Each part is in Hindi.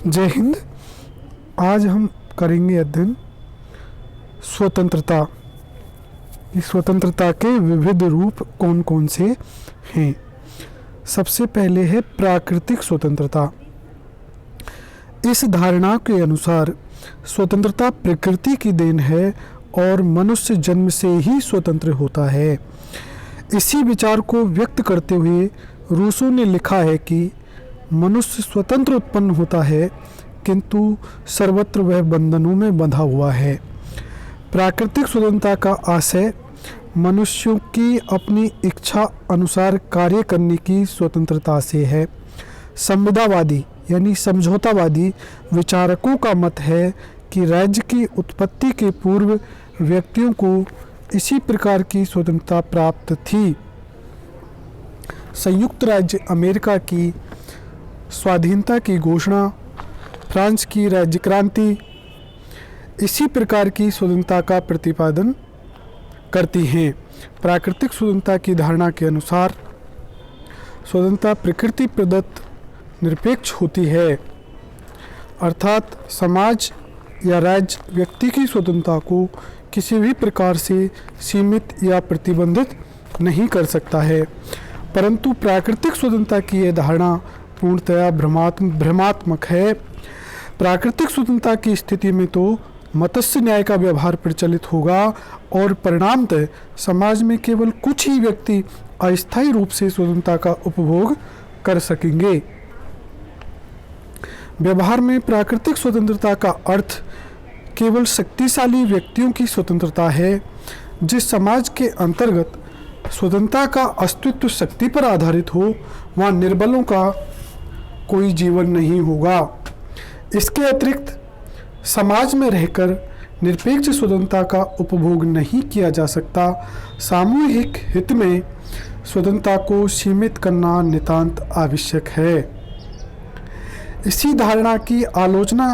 जय हिंद। आज हम करेंगे अध्ययन स्वतंत्रता। इस स्वतंत्रता के विविध रूप कौन कौन से हैं। सबसे पहले है प्राकृतिक स्वतंत्रता। इस धारणा के अनुसार स्वतंत्रता प्रकृति की देन है और मनुष्य जन्म से ही स्वतंत्र होता है। इसी विचार को व्यक्त करते हुए रूसो ने लिखा है कि मनुष्य स्वतंत्र उत्पन्न होता है, किंतु सर्वत्र वह बंधनों में बंधा हुआ है। प्राकृतिक स्वतंत्रता का आशय मनुष्यों की अपनी इच्छा अनुसार कार्य करने की स्वतंत्रता से है। संविदावादी यानी समझौतावादी विचारकों का मत है कि राज्य की उत्पत्ति के पूर्व व्यक्तियों को इसी प्रकार की स्वतंत्रता प्राप्त थी। संयुक्त राज्य अमेरिका की स्वाधीनता की घोषणा, फ्रांस की राज्य क्रांति इसी प्रकार की स्वतंत्रता का प्रतिपादन करती हैं। प्राकृतिक स्वतंत्रता की धारणा के अनुसार स्वतंत्रता प्रकृति प्रदत्त निरपेक्ष होती है, अर्थात समाज या राज्य व्यक्ति की स्वतंत्रता को किसी भी प्रकार से सीमित या प्रतिबंधित नहीं कर सकता है। परंतु प्राकृतिक स्वतंत्रता की यह धारणा पूर्णतया भ्रमात्मक है। प्राकृतिक स्वतंत्रता की स्थिति में तो मत्स्य न्याय का व्यवहार प्रचलित होगा और परिणामतः समाज में केवल कुछ ही व्यक्ति अस्थायी रूप से स्वतंत्रता का उपभोग कर सकेंगे। व्यवहार में प्राकृतिक स्वतंत्रता का अर्थ केवल शक्तिशाली व्यक्तियों की स्वतंत्रता है। जिस समाज के अंतर्गत स्वतंत्रता का अस्तित्व शक्ति पर आधारित हो, वहाँ निर्बलों का कोई जीवन नहीं होगा। इसके अतिरिक्त समाज में रहकर निरपेक्ष स्वतंत्रता का उपभोग नहीं किया जा सकता। सामूहिक हित में स्वतंत्रता को सीमित करना नितांत आवश्यक है। इसी धारणा की आलोचना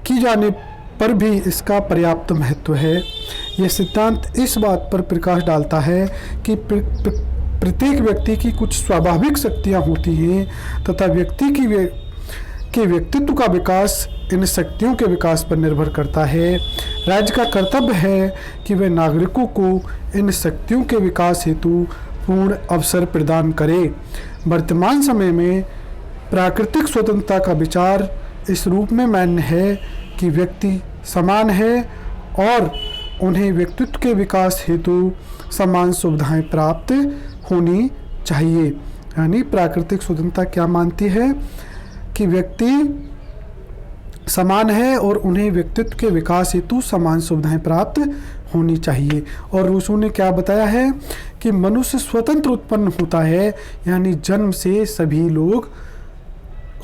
की जाने पर भी इसका पर्याप्त महत्व है। यह सिद्धांत इस बात पर प्रकाश डालता है कि प्रत्येक व्यक्ति की कुछ स्वाभाविक शक्तियाँ होती हैं तथा व्यक्ति के व्यक्तित्व का विकास इन शक्तियों के विकास पर निर्भर करता है। राज्य का कर्तव्य है कि वह नागरिकों को इन शक्तियों के विकास हेतु पूर्ण अवसर प्रदान करे। वर्तमान समय में प्राकृतिक स्वतंत्रता का विचार इस रूप में मान्य है कि व्यक्ति समान है और उन्हें व्यक्तित्व के विकास हेतु समान सुविधाएं प्राप्त होनी चाहिए। यानी प्राकृतिक स्वतंत्रता क्या मानती है कि व्यक्ति समान है और उन्हें व्यक्तित्व के विकास हेतु समान सुविधाएं प्राप्त होनी चाहिए। और रूसो ने क्या बताया है कि मनुष्य स्वतंत्र उत्पन्न होता है, यानी जन्म से सभी लोग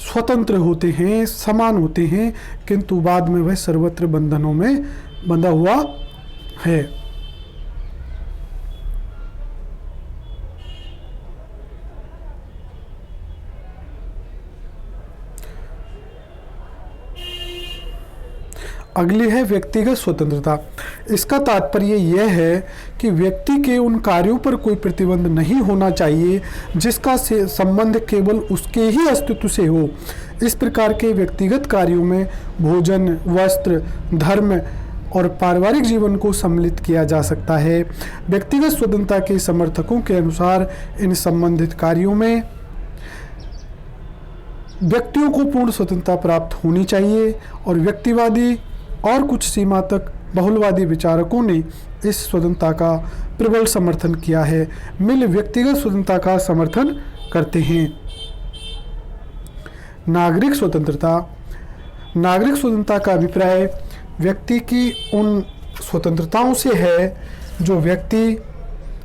स्वतंत्र होते हैं, समान होते हैं, किंतु बाद में वह सर्वत्र बंधनों में बंधा हुआ है। अगली है व्यक्तिगत स्वतंत्रता। इसका तात्पर्य यह है कि व्यक्ति के उन कार्यों पर कोई प्रतिबंध नहीं होना चाहिए जिसका संबंध केवल उसके ही अस्तित्व से हो। इस प्रकार के व्यक्तिगत कार्यों में भोजन, वस्त्र, धर्म और पारिवारिक जीवन को सम्मिलित किया जा सकता है। व्यक्तिगत स्वतंत्रता के समर्थकों के अनुसार इन संबंधित कार्यों में व्यक्तियों को पूर्ण स्वतंत्रता प्राप्त होनी चाहिए और व्यक्तिवादी और कुछ सीमा तक बहुलवादी विचारकों ने इस स्वतंत्रता का प्रबल समर्थन किया है। मिल व्यक्तिगत स्वतंत्रता का समर्थन करते हैं। नागरिक स्वतंत्रता। नागरिक स्वतंत्रता का अभिप्राय व्यक्ति की उन स्वतंत्रताओं से है जो व्यक्ति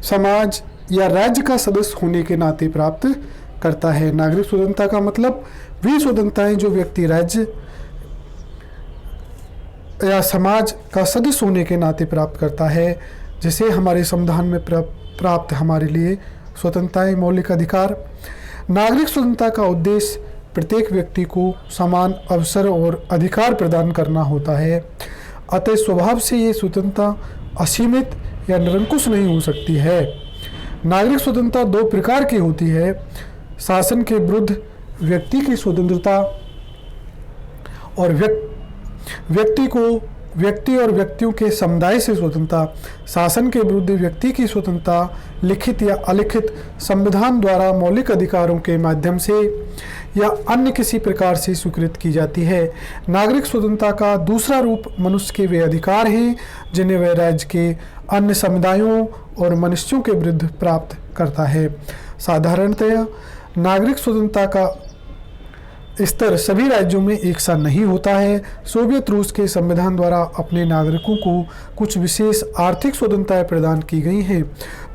समाज या राज्य का सदस्य होने के नाते प्राप्त करता है। नागरिक स्वतंत्रता का मतलब वे स्वतंत्रताएं जो व्यक्ति राज्य या समाज का सदस्य होने के नाते प्राप्त करता है, जैसे हमारे संविधान में प्राप्त हमारे लिए स्वतंत्रताएं, मौलिक अधिकार। नागरिक स्वतंत्रता का उद्देश्य प्रत्येक व्यक्ति को समान अवसर और अधिकार प्रदान करना होता है। अतः स्वभाव से ये स्वतंत्रता असीमित या निरंकुश नहीं हो सकती है। नागरिक स्वतंत्रता दो प्रकार की होती है। शासन के विरुद्ध व्यक्ति की स्वतंत्रता और व्यक्ति और व्यक्तियों के समुदाय से स्वतंत्रता, शासन के विरुद्ध व्यक्ति की स्वतंत्रता लिखित या अलिखित संविधान द्वारा मौलिक अधिकारों के माध्यम से या अन्य किसी प्रकार से स्वीकृत की जाती है। नागरिक स्वतंत्रता का दूसरा रूप मनुष्य के वे अधिकार हैं जिन्हें वह राज्य के अन्य समुदायों और मनुष्यों के विरुद्ध प्राप्त करता है। साधारणतया नागरिक स्वतंत्रता का स्तर सभी राज्यों में एक सा नहीं होता है। सोवियत रूस के संविधान द्वारा अपने नागरिकों को कुछ विशेष आर्थिक स्वतंत्रताएं प्रदान की गई हैं,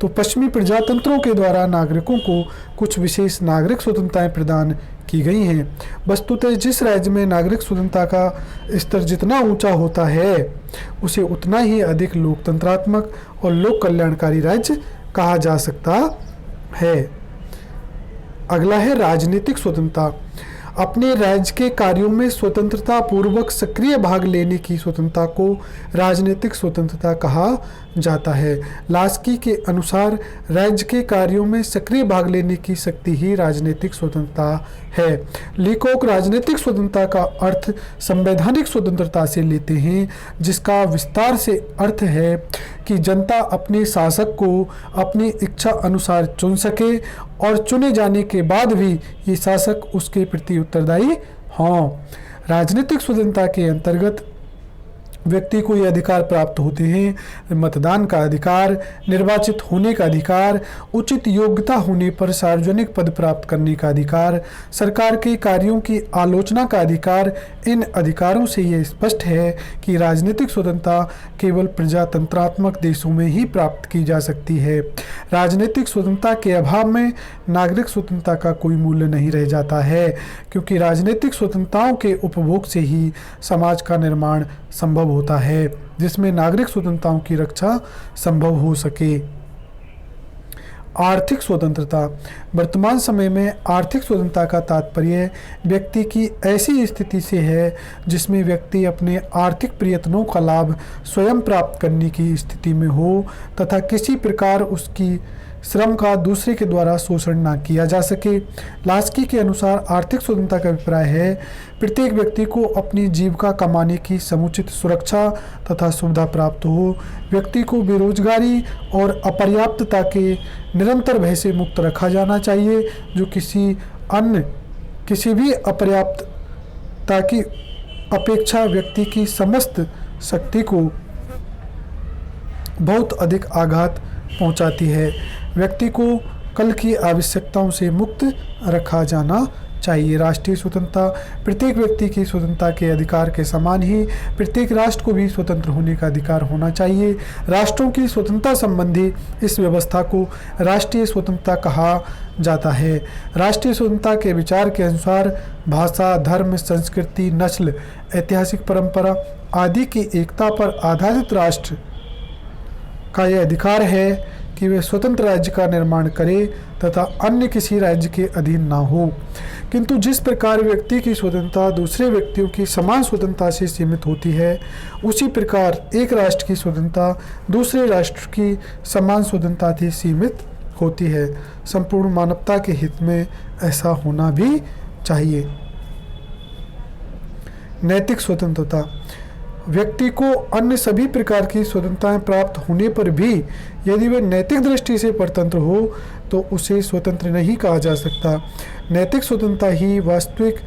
तो पश्चिमी प्रजातंत्रों के द्वारा नागरिकों को कुछ विशेष नागरिक स्वतंत्रताएं प्रदान की गई हैं। वस्तुतः जिस राज्य में नागरिक स्वतंत्रता का स्तर जितना ऊंचा होता है उसे उतना ही अधिक लोकतंत्रात्मक और लोक कल्याणकारी राज्य कहा जा सकता है। अगला है राजनीतिक स्वतंत्रता। अपने राज्य के कार्यों में स्वतंत्रता पूर्वक सक्रिय भाग लेने की स्वतंत्रता को राजनीतिक स्वतंत्रता कहा जाता है। लास्की के अनुसार राज्य के कार्यों में सक्रिय भाग लेने की शक्ति ही राजनीतिक स्वतंत्रता है। लीकोक राजनीतिक स्वतंत्रता का अर्थ संवैधानिक स्वतंत्रता से लेते हैं, जिसका विस्तार से अर्थ है कि जनता अपने शासक को अपनी इच्छा अनुसार चुन सके और चुने जाने के बाद भी ये शासक उसके प्रति उत्तरदायी हों। राजनीतिक स्वतंत्रता के अंतर्गत व्यक्ति को ये अधिकार प्राप्त होते हैं: मतदान का अधिकार, निर्वाचित होने का अधिकार, उचित योग्यता होने पर सार्वजनिक पद प्राप्त करने का अधिकार, सरकार के कार्यों की आलोचना का अधिकार। इन अधिकारों से ये स्पष्ट है कि राजनीतिक स्वतंत्रता केवल प्रजातंत्रात्मक देशों में ही प्राप्त की जा सकती है। राजनीतिक स्वतंत्रता के अभाव में नागरिक स्वतंत्रता का कोई मूल्य नहीं रह जाता है, क्योंकि राजनीतिक स्वतंत्रताओं के उपभोग से ही समाज का निर्माण संभव होता है जिसमें नागरिक स्वतंत्रताओं की रक्षा संभव हो सके। आर्थिक स्वतंत्रता। वर्तमान समय में आर्थिक स्वतंत्रता का तात्पर्य व्यक्ति की ऐसी स्थिति से है जिसमें व्यक्ति अपने आर्थिक प्रयत्नों का लाभ स्वयं प्राप्त करने की स्थिति में हो तथा किसी प्रकार उसकी श्रम का दूसरे के द्वारा शोषण ना किया जा सके। लास्की के अनुसार आर्थिक स्वतंत्रता का अभिप्राय है प्रत्येक व्यक्ति को अपनी जीविका कमाने की समुचित सुरक्षा तथा सुविधा प्राप्त हो। व्यक्ति को बेरोजगारी और अपर्याप्तता के निरंतर भय से मुक्त रखा जाना चाहिए, जो किसी भी अपर्याप्तता की अपेक्षा व्यक्ति की समस्त शक्ति को बहुत अधिक आघात पहुंचाती है। व्यक्ति को कल की आवश्यकताओं से मुक्त रखा जाना चाहिए। राष्ट्रीय स्वतंत्रता। प्रत्येक व्यक्ति की स्वतंत्रता के अधिकार के समान ही प्रत्येक राष्ट्र को भी स्वतंत्र होने का अधिकार होना चाहिए। राष्ट्रों की स्वतंत्रता संबंधी इस व्यवस्था को राष्ट्रीय स्वतंत्रता कहा जाता है। राष्ट्रीय स्वतंत्रता के विचार के अनुसार भाषा, धर्म, संस्कृति, नस्ल, ऐतिहासिक परंपरा आदि की एकता पर आधारित राष्ट्र का यह अधिकार है कि वे स्वतंत्र राज्य का निर्माण करे तथा अन्य किसी राज्य के अधीन ना हो। किंतु जिस प्रकार व्यक्ति की स्वतंत्रता दूसरे व्यक्तियों की समान स्वतंत्रता से सीमित होती है, उसी प्रकार एक राष्ट्र की स्वतंत्रता दूसरे राष्ट्र की समान स्वतंत्रता से सीमित होती है। संपूर्ण मानवता के हित में ऐसा होना भी चाहिए। नैतिक स्वतंत्रता। व्यक्ति को अन्य सभी प्रकार की स्वतंत्रताएं प्राप्त होने पर भी यदि वह नैतिक दृष्टि से परतंत्र हो तो उसे स्वतंत्र नहीं कहा जा सकता। नैतिक स्वतंत्रता ही वास्तविक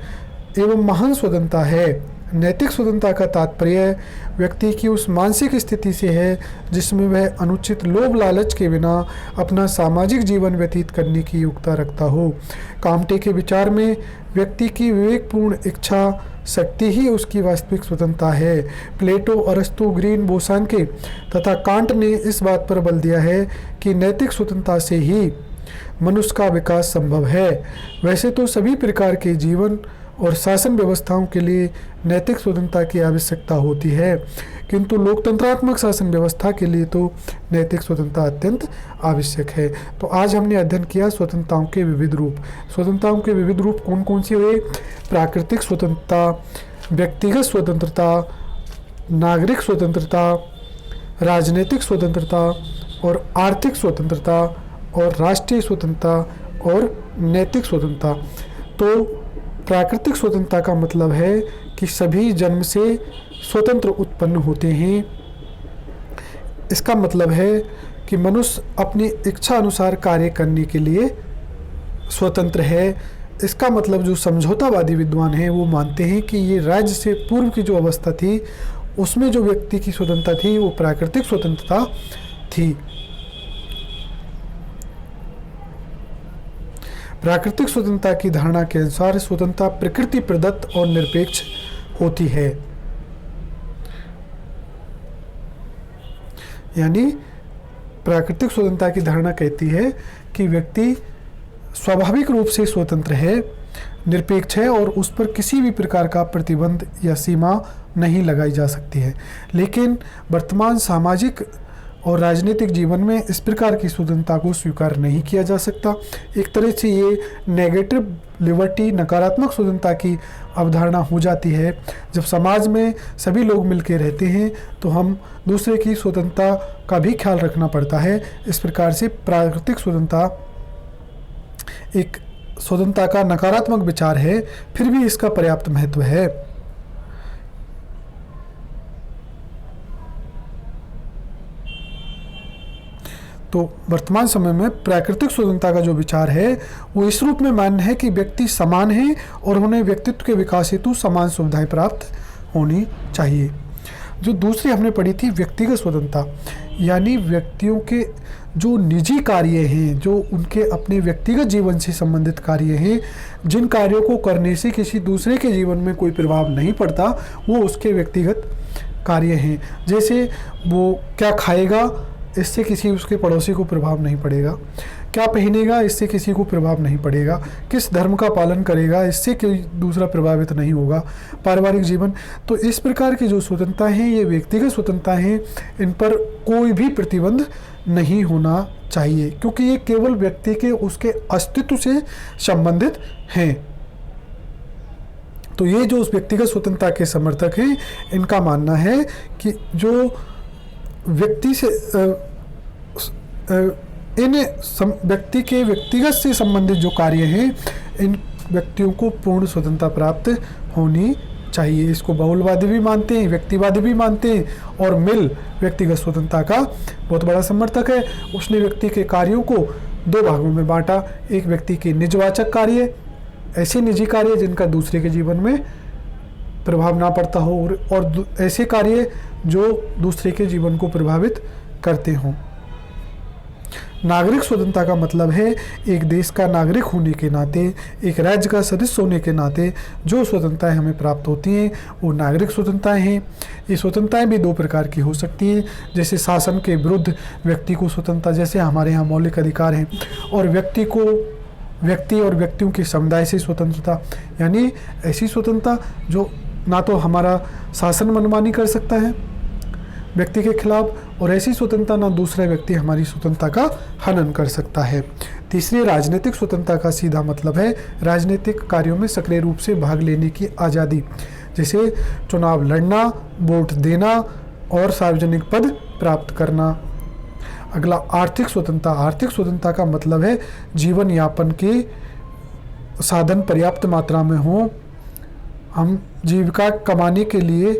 एवं महान स्वतंत्रता है। नैतिक स्वतंत्रता का तात्पर्य व्यक्ति की उस मानसिक स्थिति से है जिसमें वह अनुचित लोभ लालच के बिना अपना सामाजिक जीवन व्यतीत करने की योग्यता रखता हो। काम्टे के विचार में व्यक्ति की विवेकपूर्ण इच्छा शक्ति ही उसकी वास्तविक स्वतंत्रता है। प्लेटो, अरस्तु, ग्रीन, बोसांके तथा कांट ने इस बात पर बल दिया है कि नैतिक स्वतंत्रता से ही मनुष्य का विकास संभव है। वैसे तो सभी प्रकार के जीवन और शासन व्यवस्थाओं के लिए नैतिक स्वतंत्रता की आवश्यकता होती है, किंतु लोकतंत्रात्मक शासन व्यवस्था के लिए तो नैतिक स्वतंत्रता अत्यंत आवश्यक है। तो आज हमने अध्ययन किया स्वतंत्रताओं के विविध रूप। स्वतंत्रताओं के विविध रूप कौन कौन से हुए? प्राकृतिक स्वतंत्रता, व्यक्तिगत स्वतंत्रता, नागरिक स्वतंत्रता, राजनीतिक स्वतंत्रता और आर्थिक स्वतंत्रता और राष्ट्रीय स्वतंत्रता और नैतिक स्वतंत्रता। तो प्राकृतिक स्वतंत्रता का मतलब है कि सभी जन्म से स्वतंत्र उत्पन्न होते हैं। इसका मतलब है कि मनुष्य अपनी इच्छा अनुसार कार्य करने के लिए स्वतंत्र है। इसका मतलब जो समझौतावादी विद्वान हैं वो मानते हैं कि ये राज्य से पूर्व की जो अवस्था थी उसमें जो व्यक्ति की स्वतंत्रता थी वो प्राकृतिक स्वतंत्रता थी। प्राकृतिक स्वतंत्रता की धारणा के अनुसार स्वतंत्रता प्रकृति प्रदत्त और निरपेक्ष होती है। यानी प्राकृतिक स्वतंत्रता की धारणा कहती है कि व्यक्ति स्वाभाविक रूप से स्वतंत्र है, निरपेक्ष है और उस पर किसी भी प्रकार का प्रतिबंध या सीमा नहीं लगाई जा सकती है। लेकिन वर्तमान सामाजिक और राजनीतिक जीवन में इस प्रकार की स्वतंत्रता को स्वीकार नहीं किया जा सकता। एक तरह से ये नेगेटिव लिबर्टी, नकारात्मक स्वतंत्रता की अवधारणा हो जाती है। जब समाज में सभी लोग मिलकर रहते हैं तो हम दूसरे की स्वतंत्रता का भी ख्याल रखना पड़ता है। इस प्रकार से प्राकृतिक स्वतंत्रता एक स्वतंत्रता का नकारात्मक विचार है, फिर भी इसका पर्याप्त महत्व है। तो वर्तमान समय में प्राकृतिक स्वतंत्रता का जो विचार है वो इस रूप में मान्य है कि व्यक्ति समान है और उन्हें व्यक्तित्व के विकास हेतु समान सुविधाएं प्राप्त होनी चाहिए। जो दूसरी हमने पढ़ी थी व्यक्तिगत स्वतंत्रता, यानी व्यक्तियों के जो निजी कार्य हैं, जो उनके अपने व्यक्तिगत जीवन से संबंधित कार्य हैं, जिन कार्यों को करने से किसी दूसरे के जीवन में कोई प्रभाव नहीं पड़ता, वो उसके व्यक्तिगत कार्य हैं। जैसे वो क्या खाएगा, इससे किसी उसके पड़ोसी को प्रभाव नहीं पड़ेगा। क्या पहनेगा, इससे किसी को प्रभाव नहीं पड़ेगा। किस धर्म का पालन करेगा, इससे कोई दूसरा प्रभावित नहीं होगा। पारिवारिक जीवन, तो इस प्रकार की जो स्वतंत्रता है ये व्यक्तिगत स्वतंत्रता है, इन पर कोई भी प्रतिबंध नहीं होना चाहिए क्योंकि ये केवल व्यक्ति के उसके अस्तित्व से संबंधित हैं। तो ये जो उस व्यक्तिगत स्वतंत्रता के समर्थक हैं, इनका मानना है कि जो व्यक्ति से इन व्यक्ति के व्यक्तिगत से संबंधित जो कार्य हैं, इन व्यक्तियों को पूर्ण स्वतंत्रता प्राप्त होनी चाहिए। इसको बहुलवादी भी मानते हैं, व्यक्तिवादी भी मानते हैं और मिल व्यक्तिगत स्वतंत्रता का बहुत बड़ा समर्थक है। उसने व्यक्ति के कार्यों को दो भागों में बांटा। एक व्यक्ति के निजवाचक कार्य, ऐसे निजी कार्य जिनका दूसरे के जीवन में प्रभाव ना पड़ता हो, और ऐसे कार्य जो दूसरे के जीवन को प्रभावित करते हों। नागरिक स्वतंत्रता का मतलब है एक देश का नागरिक होने के नाते, एक राज्य का सदस्य होने के नाते जो स्वतंत्रताएं हमें प्राप्त होती हैं वो नागरिक स्वतंत्रताएं हैं। ये स्वतंत्रताएं भी दो प्रकार की हो सकती हैं, जैसे शासन के विरुद्ध व्यक्ति को स्वतंत्रता, जैसे हमारे यहाँ मौलिक अधिकार हैं, और व्यक्ति और व्यक्तियों के समुदाय से स्वतंत्रता, यानी ऐसी स्वतंत्रता जो ना तो हमारा शासन मनमानी कर सकता है व्यक्ति के खिलाफ, और ऐसी स्वतंत्रता ना दूसरा व्यक्ति हमारी स्वतंत्रता का हनन कर सकता है। तीसरी, राजनीतिक स्वतंत्रता का सीधा मतलब है राजनीतिक कार्यों में सक्रिय रूप से भाग लेने की आज़ादी, जैसे चुनाव लड़ना, वोट देना और सार्वजनिक पद प्राप्त करना। अगला, आर्थिक स्वतंत्रता। आर्थिक स्वतंत्रता का मतलब है जीवन यापन के साधन पर्याप्त मात्रा में हों, हम जीविका कमाने के लिए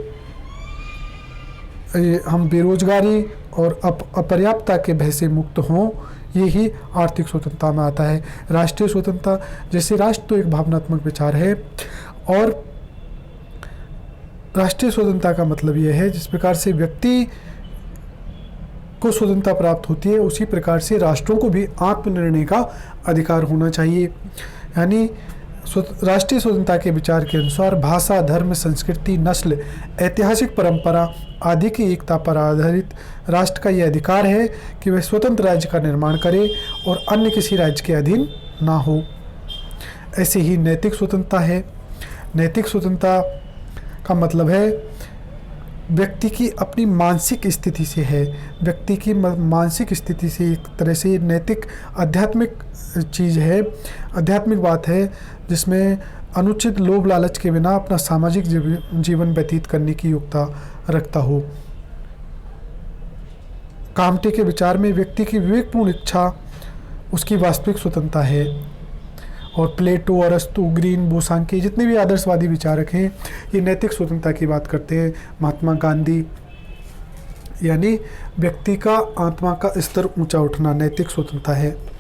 हम बेरोजगारी और अपर्याप्तता के भय से मुक्त हों, ये ही आर्थिक स्वतंत्रता में आता है। राष्ट्रीय स्वतंत्रता, जैसे राष्ट्र तो एक भावनात्मक विचार है, और राष्ट्रीय स्वतंत्रता का मतलब ये है जिस प्रकार से व्यक्ति को स्वतंत्रता प्राप्त होती है उसी प्रकार से राष्ट्रों को भी आत्मनिर्णय का अधिकार होना चाहिए। यानी राष्ट्रीय स्वतंत्रता के विचार के अनुसार भाषा, धर्म, संस्कृति, नस्ल, ऐतिहासिक परंपरा आदि की एकता पर आधारित राष्ट्र का यह अधिकार है कि वह स्वतंत्र राज्य का निर्माण करे और अन्य किसी राज्य के अधीन ना हो। ऐसे ही नैतिक स्वतंत्रता है। नैतिक स्वतंत्रता का मतलब है व्यक्ति की अपनी मानसिक स्थिति से है, व्यक्ति की मानसिक स्थिति से, एक तरह से नैतिक आध्यात्मिक चीज़ है, आध्यात्मिक बात है जिसमें अनुचित लोभ लालच के बिना अपना सामाजिक जीवन व्यतीत करने की योग्यता रखता हो। कामटे के विचार में व्यक्ति की विवेकपूर्ण इच्छा उसकी वास्तविक स्वतंत्रता है। और प्लेटो, अरस्तु, ग्रीन, बोसांकी, जितने भी आदर्शवादी विचारक हैं ये नैतिक स्वतंत्रता की बात करते हैं। महात्मा गांधी, यानी व्यक्ति का आत्मा का स्तर ऊंचा उठना नैतिक स्वतंत्रता है।